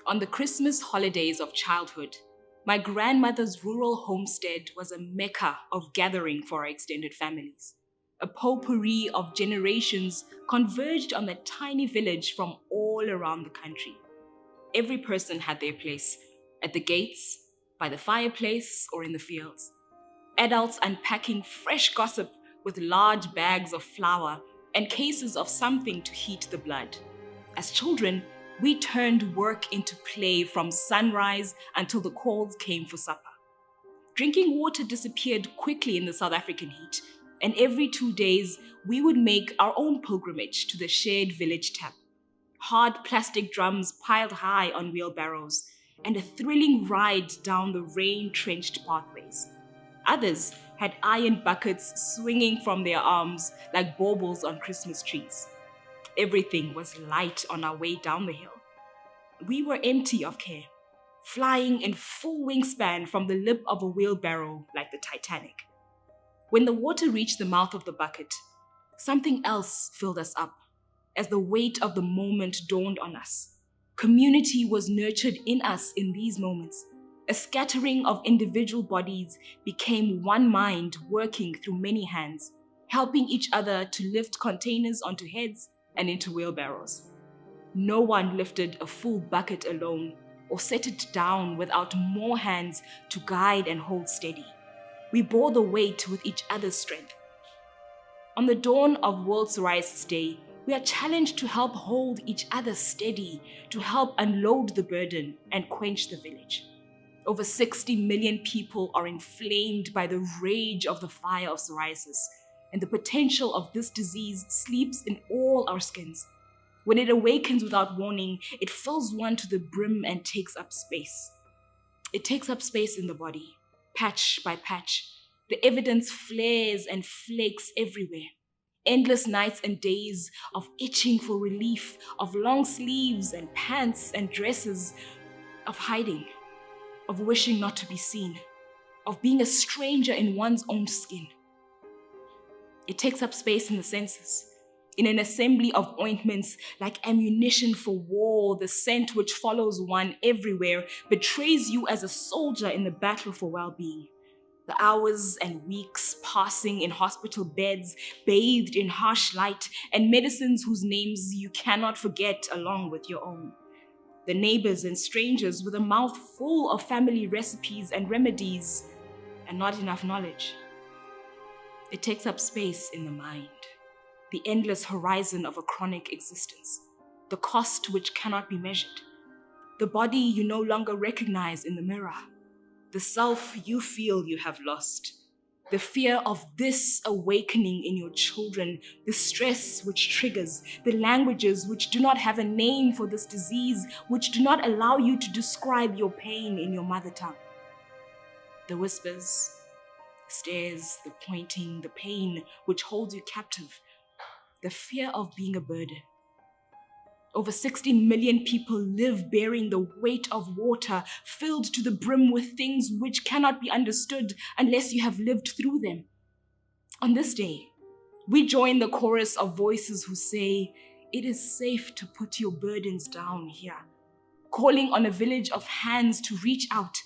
On the Christmas holidays of childhood, my grandmother's rural homestead was a Mecca of gathering for our extended families. A potpourri of generations converged on that tiny village from all around the country. Every person had their place, at the gates, by the fireplace, or in the fields. Adults unpacking fresh gossip with large bags of flour and cases of something to heat the blood. As children, we turned work into play from sunrise until the calls came for supper. Drinking water disappeared quickly in the South African heat, and every 2 days, we would make our own pilgrimage to the shared village tap. Hard plastic drums piled high on wheelbarrows, and a thrilling ride down the rain-drenched pathways. Others had iron buckets swinging from their arms like baubles on Christmas trees. Everything was light on our way down the hill. We were empty of care, flying in full wingspan from the lip of a wheelbarrow like the Titanic. When the water reached the mouth of the bucket, something else filled us up as the weight of the moment dawned on us. Community was nurtured in us in these moments. A scattering of individual bodies became one mind working through many hands, helping each other to lift containers onto heads and into wheelbarrows. No one lifted a full bucket alone or set it down without more hands to guide and hold steady. We bore the weight with each other's strength. On the dawn of World Psoriasis Day, we are challenged to help hold each other steady, to help unload the burden and quench the village. Over 60 million people are inflamed by the rage of the fire of psoriasis, and the potential of this disease sleeps in all our skins. When it awakens without warning, it fills one to the brim and takes up space. It takes up space in the body, patch by patch. The evidence flares and flakes everywhere. Endless nights and days of itching for relief, of long sleeves and pants and dresses, of hiding, of wishing not to be seen, of being a stranger in one's own skin. It takes up space in the senses, in an assembly of ointments like ammunition for war. The scent which follows one everywhere betrays you as a soldier in the battle for well-being. The hours and weeks passing in hospital beds, bathed in harsh light, and medicines whose names you cannot forget along with your own. The neighbors and strangers with a mouth full of family recipes and remedies, and not enough knowledge. It takes up space in the mind, the endless horizon of a chronic existence, the cost which cannot be measured, the body you no longer recognize in the mirror, the self you feel you have lost, the fear of this awakening in your children, the stress which triggers, the languages which do not have a name for this disease, which do not allow you to describe your pain in your mother tongue. The whispers, the stares, the pointing, the pain which holds you captive, the fear of being a burden. Over 60 million people live bearing the weight of water, filled to the brim with things which cannot be understood unless you have lived through them. On this day, we join the chorus of voices who say, "It is safe to put your burdens down here," calling on a village of hands to reach out,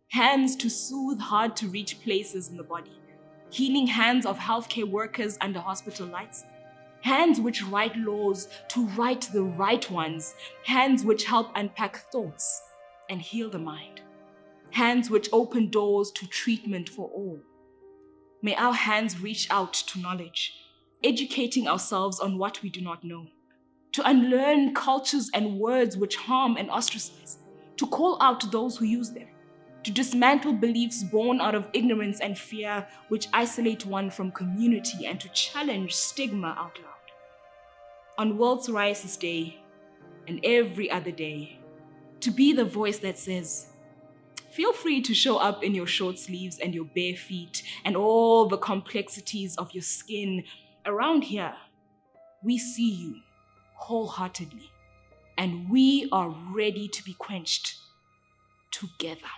hands to soothe hard-to-reach places in the body, healing hands of healthcare workers under hospital lights, hands which write laws to write the right ones, hands which help unpack thoughts and heal the mind, hands which open doors to treatment for all. May our hands reach out to knowledge, educating ourselves on what we do not know, to unlearn cultures and words which harm and ostracize, to call out those who use them, to dismantle beliefs born out of ignorance and fear which isolate one from community, and to challenge stigma out loud. On World Psoriasis Day and every other day, to be the voice that says, feel free to show up in your short sleeves and your bare feet and all the complexities of your skin. Around here, we see you wholeheartedly, and we are ready to be quenched together.